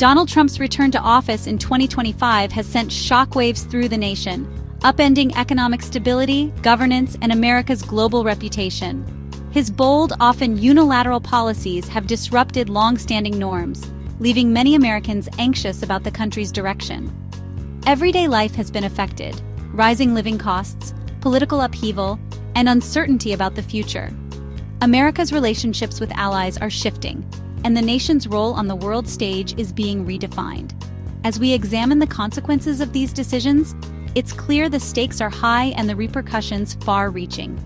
Donald Trump's return to office in 2025 has sent shockwaves through the nation, upending economic stability, governance, and America's global reputation. His bold, often unilateral policies have disrupted long-standing norms, leaving many Americans anxious about the country's direction. Everyday life has been affected: rising living costs, political upheaval, and uncertainty about the future. America's relationships with allies are shifting, and the nation's role on the world stage is being redefined. As we examine the consequences of these decisions, it's clear the stakes are high and the repercussions far-reaching.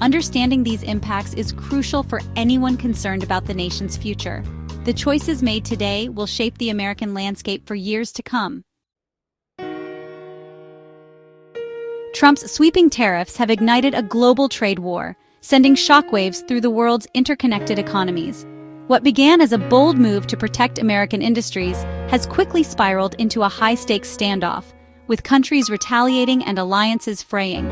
Understanding these impacts is crucial for anyone concerned about the nation's future. The choices made today will shape the American landscape for years to come. Trump's sweeping tariffs have ignited a global trade war, sending shockwaves through the world's interconnected economies. What began as a bold move to protect American industries has quickly spiraled into a high-stakes standoff, with countries retaliating and alliances fraying.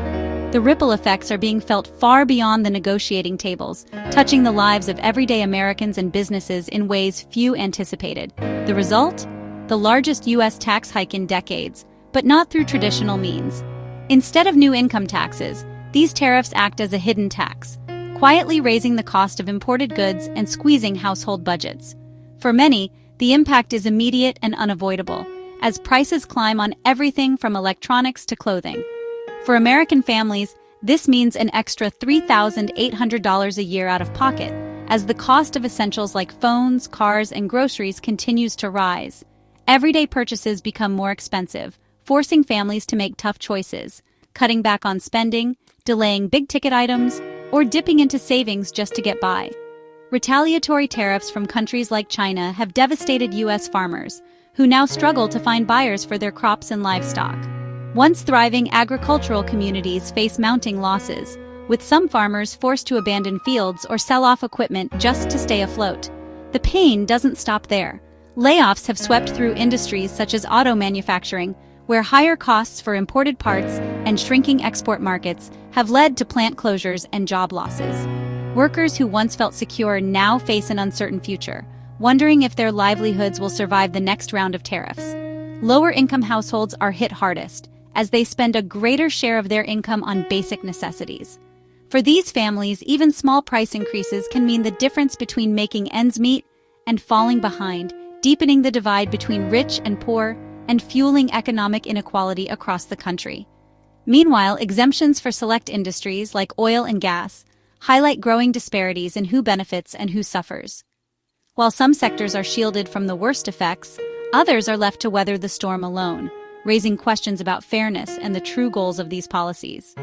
The ripple effects are being felt far beyond the negotiating tables, touching the lives of everyday Americans and businesses in ways few anticipated. The result? The largest U.S. tax hike in decades, but not through traditional means. Instead of new income taxes, these tariffs act as a hidden tax, quietly raising the cost of imported goods and squeezing household budgets. For many, the impact is immediate and unavoidable, as prices climb on everything from electronics to clothing. For American families, this means an extra $3,800 a year out of pocket, as the cost of essentials like phones, cars, and groceries continues to rise. Everyday purchases become more expensive, forcing families to make tough choices, cutting back on spending, delaying big-ticket items, or dipping into savings just to get by. Retaliatory tariffs from countries like China have devastated U.S. farmers, who now struggle to find buyers for their crops and livestock. Once thriving agricultural communities face mounting losses, with some farmers forced to abandon fields or sell off equipment just to stay afloat. The pain doesn't stop there. Layoffs have swept through industries such as auto manufacturing, where higher costs for imported parts and shrinking export markets have led to plant closures and job losses. Workers who once felt secure now face an uncertain future, wondering if their livelihoods will survive the next round of tariffs. Lower-income households are hit hardest, as they spend a greater share of their income on basic necessities. For these families, even small price increases can mean the difference between making ends meet and falling behind, deepening the divide between rich and poor and fueling economic inequality across the country. Meanwhile, exemptions for select industries like oil and gas highlight growing disparities in who benefits and who suffers. While some sectors are shielded from the worst effects, others are left to weather the storm alone, raising questions about fairness and the true goals of these policies.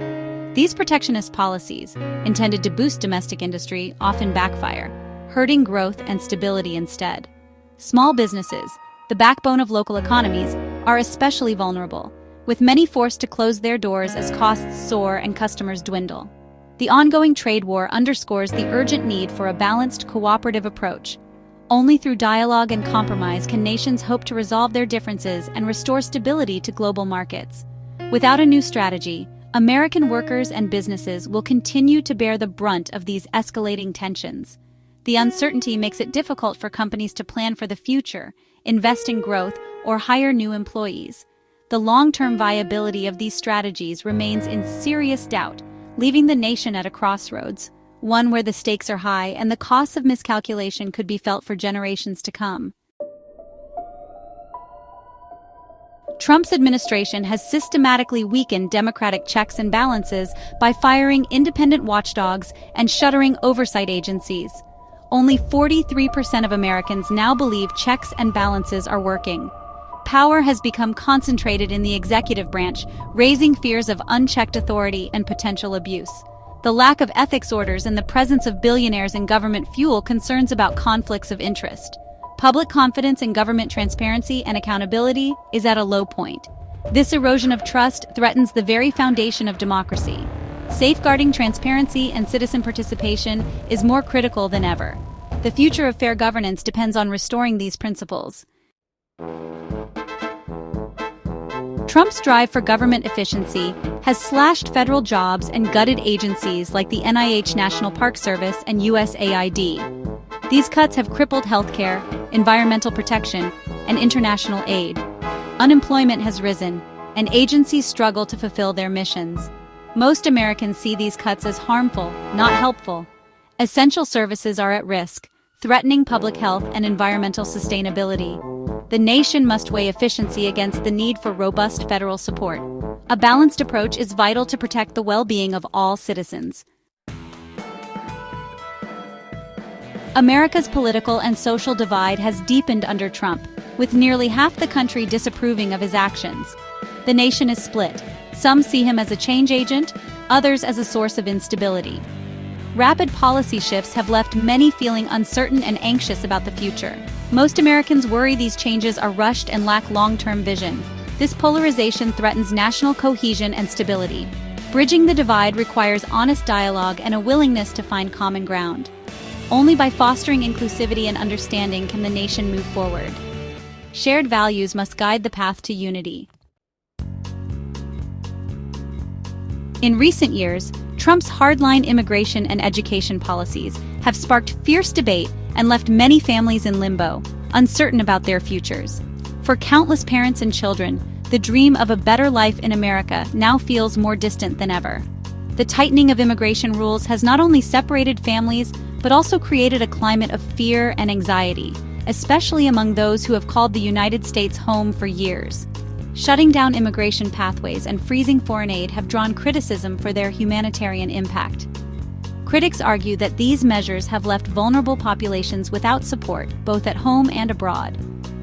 These protectionist policies, intended to boost domestic industry, often backfire, hurting growth and stability instead. Small businesses, the backbone of local economies, are especially vulnerable, with many forced to close their doors as costs soar and customers dwindle. The ongoing trade war underscores the urgent need for a balanced, cooperative approach. Only through dialogue and compromise can nations hope to resolve their differences and restore stability to global markets. Without a new strategy, American workers and businesses will continue to bear the brunt of these escalating tensions. The uncertainty makes it difficult for companies to plan for the future, invest in growth, or hire new employees. The long-term viability of these strategies remains in serious doubt, leaving the nation at a crossroads, one where the stakes are high and the costs of miscalculation could be felt for generations to come. Trump's administration has systematically weakened democratic checks and balances by firing independent watchdogs and shuttering oversight agencies. Only 43% of Americans now believe checks and balances are working. Power has become concentrated in the executive branch, raising fears of unchecked authority and potential abuse. The lack of ethics orders and the presence of billionaires in government fuel concerns about conflicts of interest. Public confidence in government transparency and accountability is at a low point. This erosion of trust threatens the very foundation of democracy. Safeguarding transparency and citizen participation is more critical than ever. The future of fair governance depends on restoring these principles. Trump's drive for government efficiency has slashed federal jobs and gutted agencies like the NIH National Park Service and USAID. These cuts have crippled healthcare, environmental protection, and international aid. Unemployment has risen, and agencies struggle to fulfill their missions. Most Americans see these cuts as harmful, not helpful. Essential services are at risk, threatening public health and environmental sustainability. The nation must weigh efficiency against the need for robust federal support. A balanced approach is vital to protect the well-being of all citizens. America's political and social divide has deepened under Trump, with nearly half the country disapproving of his actions. The nation is split. Some see him as a change agent, others as a source of instability. Rapid policy shifts have left many feeling uncertain and anxious about the future. Most Americans worry these changes are rushed and lack long-term vision. This polarization threatens national cohesion and stability. Bridging the divide requires honest dialogue and a willingness to find common ground. Only by fostering inclusivity and understanding can the nation move forward. Shared values must guide the path to unity. In recent years, Trump's hardline immigration and education policies have sparked fierce debate and left many families in limbo, uncertain about their futures. For countless parents and children, the dream of a better life in America now feels more distant than ever. The tightening of immigration rules has not only separated families, but also created a climate of fear and anxiety, especially among those who have called the United States home for years. Shutting down immigration pathways and freezing foreign aid have drawn criticism for their humanitarian impact. Critics argue that these measures have left vulnerable populations without support, both at home and abroad.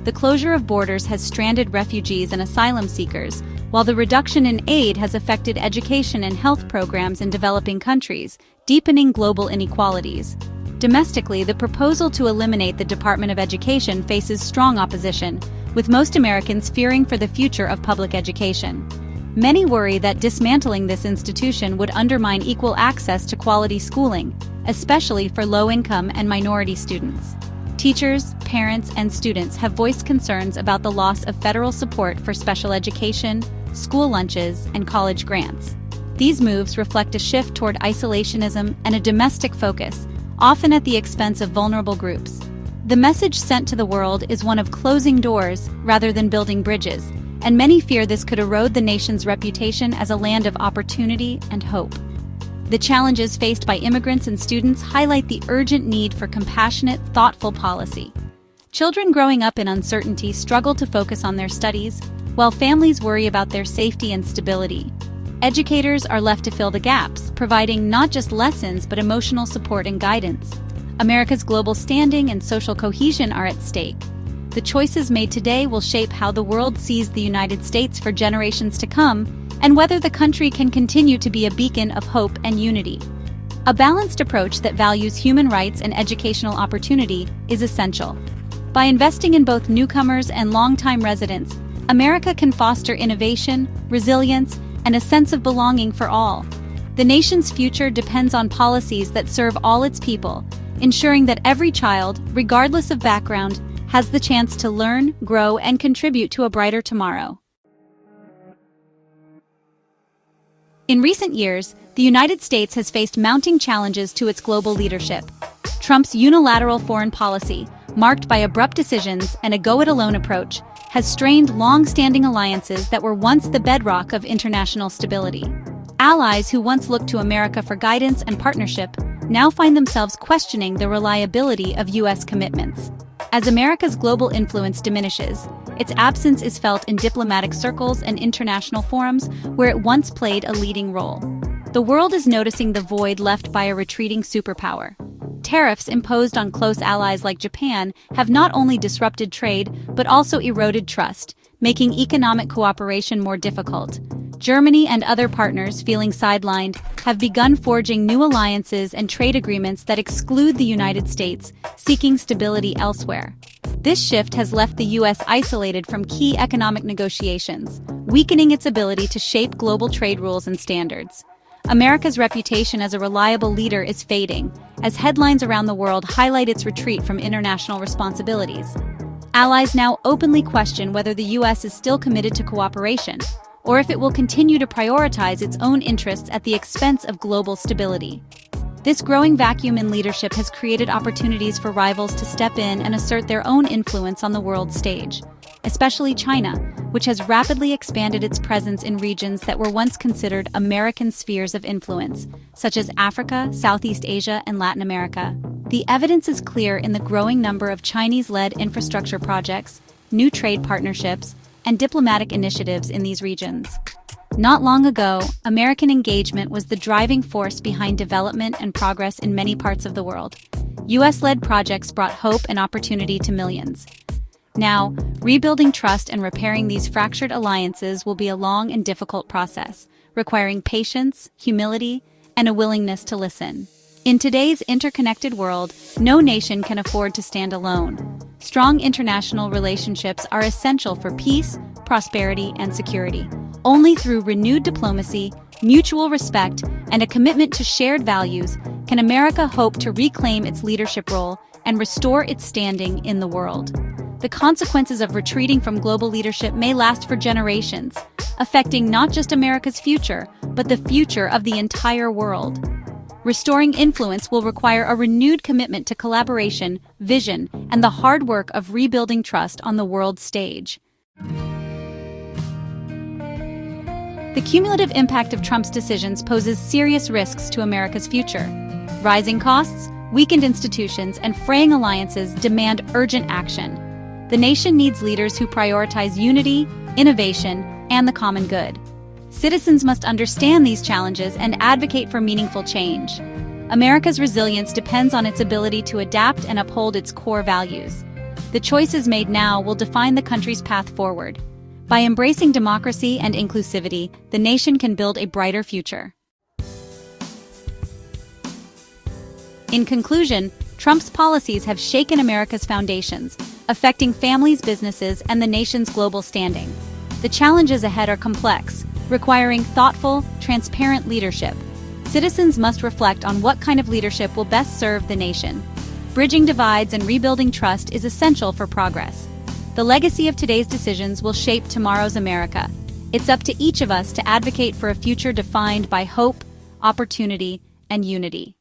The closure of borders has stranded refugees and asylum seekers, while the reduction in aid has affected education and health programs in developing countries, deepening global inequalities. Domestically, the proposal to eliminate the Department of Education faces strong opposition, with most Americans fearing for the future of public education. Many worry that dismantling this institution would undermine equal access to quality schooling, especially for low-income and minority students. Teachers, parents, and students have voiced concerns about the loss of federal support for special education, school lunches, and college grants. These moves reflect a shift toward isolationism and a domestic focus, often at the expense of vulnerable groups. The message sent to the world is one of closing doors rather than building bridges, and many fear this could erode the nation's reputation as a land of opportunity and hope. The challenges faced by immigrants and students highlight the urgent need for compassionate, thoughtful policy. Children growing up in uncertainty struggle to focus on their studies, while families worry about their safety and stability. Educators are left to fill the gaps, providing not just lessons but emotional support and guidance. America's global standing and social cohesion are at stake. The choices made today will shape how the world sees the United States for generations to come, and whether the country can continue to be a beacon of hope and unity. A balanced approach that values human rights and educational opportunity is essential. By investing in both newcomers and longtime residents, America can foster innovation, resilience, and a sense of belonging for all. The nation's future depends on policies that serve all its people, ensuring that every child, regardless of background, has the chance to learn, grow, and contribute to a brighter tomorrow. In recent years, the United States has faced mounting challenges to its global leadership. Trump's unilateral foreign policy, marked by abrupt decisions and a go-it-alone approach, has strained long-standing alliances that were once the bedrock of international stability. Allies who once looked to America for guidance and partnership now find themselves questioning the reliability of U.S. commitments. As America's global influence diminishes, its absence is felt in diplomatic circles and international forums where it once played a leading role. The world is noticing the void left by a retreating superpower. Tariffs imposed on close allies like Japan have not only disrupted trade but also eroded trust, making economic cooperation more difficult. Germany and other partners, feeling sidelined, have begun forging new alliances and trade agreements that exclude the United States, seeking stability elsewhere. This shift has left the U.S. isolated from key economic negotiations, weakening its ability to shape global trade rules and standards. America's reputation as a reliable leader is fading, as headlines around the world highlight its retreat from international responsibilities. Allies now openly question whether the U.S. is still committed to cooperation, or if it will continue to prioritize its own interests at the expense of global stability. This growing vacuum in leadership has created opportunities for rivals to step in and assert their own influence on the world stage. especially China, which has rapidly expanded its presence in regions that were once considered American spheres of influence, such as Africa, Southeast Asia, and Latin America. The evidence is clear in the growing number of Chinese-led infrastructure projects, new trade partnerships, and diplomatic initiatives in these regions. Not long ago, American engagement was the driving force behind development and progress in many parts of the world. U.S.-led projects brought hope and opportunity to millions. Now, rebuilding trust and repairing these fractured alliances will be a long and difficult process, requiring patience, humility, and a willingness to listen. In today's interconnected world, no nation can afford to stand alone. Strong international relationships are essential for peace, prosperity, and security. Only through renewed diplomacy, mutual respect, and a commitment to shared values can America hope to reclaim its leadership role and restore its standing in the world. The consequences of retreating from global leadership may last for generations, affecting not just America's future, but the future of the entire world. Restoring influence will require a renewed commitment to collaboration, vision, and the hard work of rebuilding trust on the world stage. The cumulative impact of Trump's decisions poses serious risks to America's future. Rising costs, weakened institutions, and fraying alliances demand urgent action. The nation needs leaders who prioritize unity, innovation, and the common good. Citizens must understand these challenges and advocate for meaningful change. America's resilience depends on its ability to adapt and uphold its core values. The choices made now will define the country's path forward. By embracing democracy and inclusivity, the nation can build a brighter future. In conclusion, Trump's policies have shaken America's foundations, affecting families, businesses, and the nation's global standing. The challenges ahead are complex, requiring thoughtful, transparent leadership. Citizens must reflect on what kind of leadership will best serve the nation. Bridging divides and rebuilding trust is essential for progress. The legacy of today's decisions will shape tomorrow's America. It's up to each of us to advocate for a future defined by hope, opportunity, and unity.